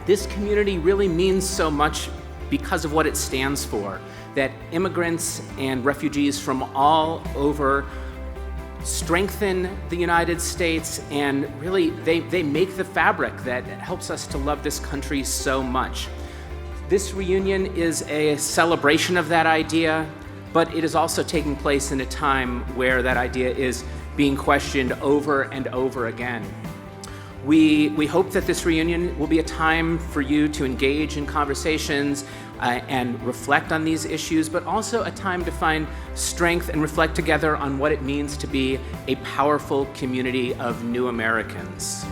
This community really means so much because of what it stands for, that immigrants and refugees from all over strengthen the United States, and really they make the fabric that helps us to love this country so much. This reunion is a celebration of that idea, but it is also taking place in a time where that idea is being questioned over and over again. We hope that this reunion will be a time for you to engage in conversations and reflect on these issues, but also a time to find strength and reflect together on what it means to be a powerful community of new Americans.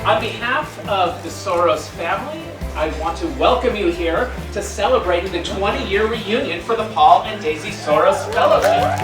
On behalf of the Soros family, I want to welcome you here to celebrating the 20-year reunion for the Paul and Daisy Soros Fellowships.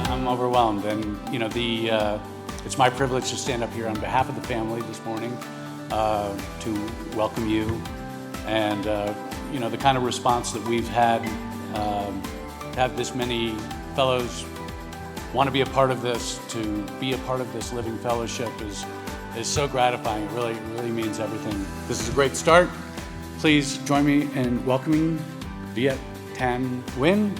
I'm overwhelmed, and it's my privilege to stand up here on behalf of the family this morning to welcome you, and the kind of response that we've had to have this many fellows want to be a part of this, to be a part of this living fellowship is so gratifying. It really means everything. This is a great start. Please join me in welcoming Viet Thanh Nguyen.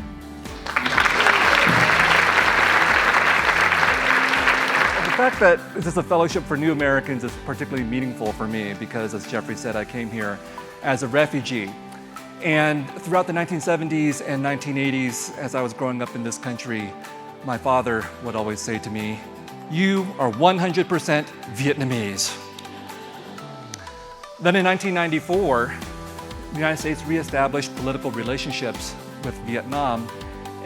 The fact that this is a fellowship for new Americans is particularly meaningful for me because, as Jeffrey said, I came here as a refugee. And throughout the 1970s and 1980s, as I was growing up in this country, my father would always say to me, "You are 100% Vietnamese." Then in 1994, the United States reestablished political relationships with Vietnam,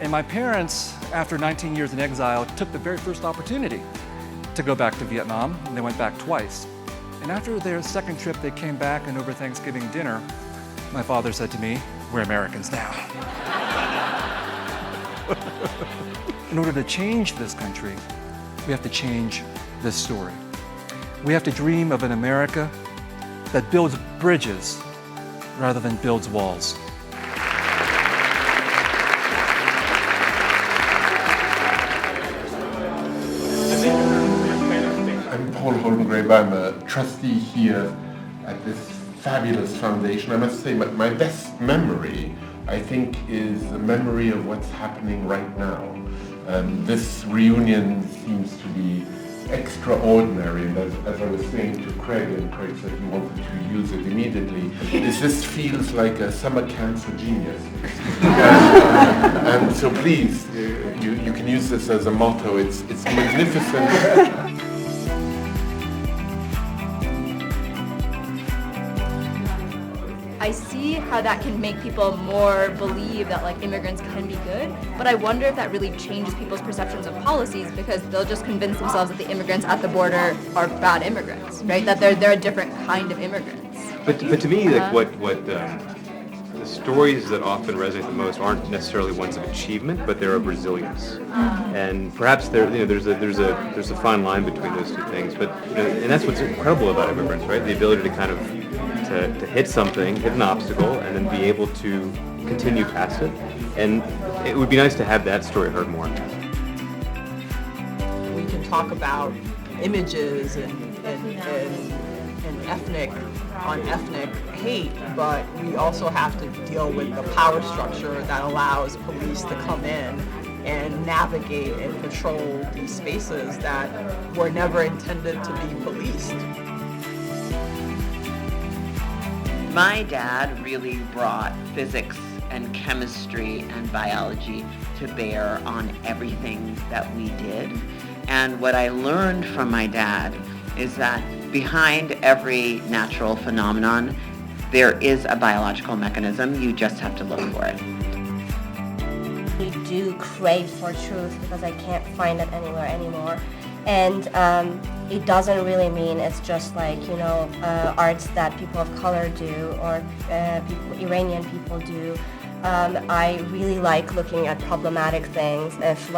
and my parents, after 19 years in exile, took the very first opportunity to go back to Vietnam, and they went back twice. And after their second trip, they came back, and over Thanksgiving dinner, my father said to me, "We're Americans now." In order to change this country, we have to change this story. We have to dream of an America that builds bridges rather than builds walls. I'm Paul Holmgrave. I'm a trustee here at this fabulous foundation. I must say my best memory, I think, is the memory of what's happening right now. This reunion seems to be extraordinary, and as I was saying to Craig, and Craig said he wanted to use it immediately, this feels like a summer camp for genius. And so please, you can use this as a motto. It's magnificent. I see how that can make people more believe that immigrants can be good, but I wonder if that really changes people's perceptions of policies, because they'll just convince themselves that the immigrants at the border are bad immigrants, right? That they're a different kind of immigrants. But to me, what the stories that often resonate the most aren't necessarily ones of achievement, but they're of resilience. And perhaps there's a fine line between those two things. But and that's what's incredible about immigrants, right? The ability to kind of to hit something, hit an obstacle, and then be able to continue past it. And it would be nice to have that story heard more. We can talk about images and an ethnic hate, but we also have to deal with the power structure that allows police to come in and navigate and patrol these spaces that were never intended to be policed. My dad really brought physics and chemistry and biology to bear on everything that we did. And what I learned from my dad is that behind every natural phenomenon, there is a biological mechanism. You just have to look for it. I do crave for truth because I can't find it anywhere anymore. And it doesn't really mean it's just like, arts that people of color do or Iranian people do. I really like looking at problematic things. If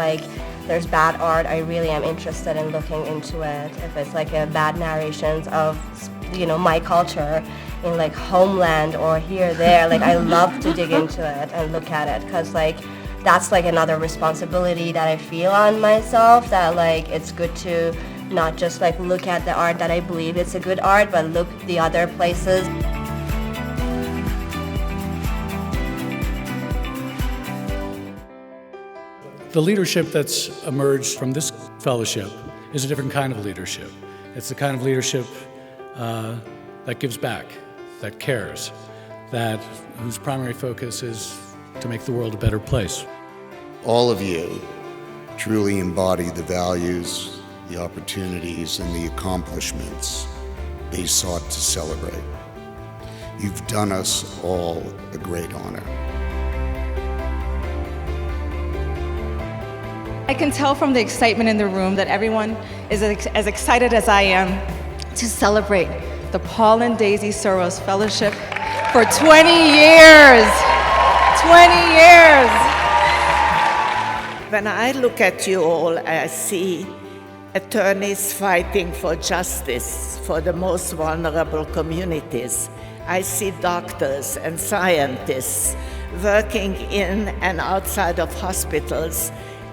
there's bad art, I really am interested in looking into it. If it's a bad narrations of, my culture in Homeland or here, there, I love to dig into it and look at it because that's another responsibility that I feel on myself, that it's good to not just look at the art that I believe it's a good art, but look the other places. The leadership that's emerged from this fellowship is a different kind of leadership. It's the kind of leadership that gives back, that cares, whose primary focus is to make the world a better place. All of you truly embody the values, the opportunities, and the accomplishments they sought to celebrate. You've done us all a great honor. I can tell from the excitement in the room that everyone is as excited as I am to celebrate the Paul and Daisy Soros Fellowship for 20 years. 20 years. When I look at you all, I see attorneys fighting for justice for the most vulnerable communities. I see doctors and scientists working in and outside of hospitals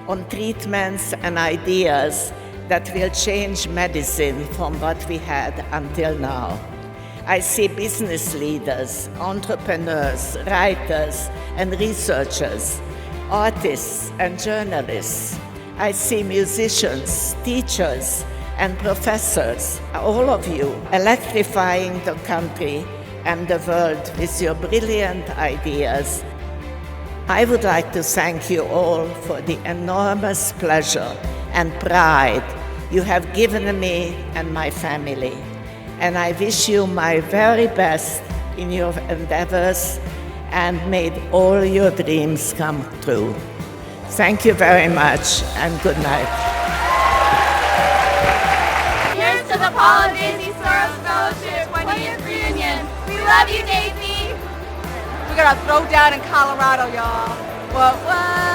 on treatments and ideas that will change medicine from what we had until now. I see business leaders, entrepreneurs, writers, and researchers, artists and journalists. I see musicians, teachers, and professors, all of you electrifying the country and the world with your brilliant ideas. I would like to thank you all for the enormous pleasure and pride you have given me and my family. And I wish you my very best in your endeavors and may all your dreams come true. Thank you very much and good night. Here's to the Paul and Daisy Soros Fellowship 20th reunion. We love you, Daisy. We're gonna throw down in Colorado, y'all. What?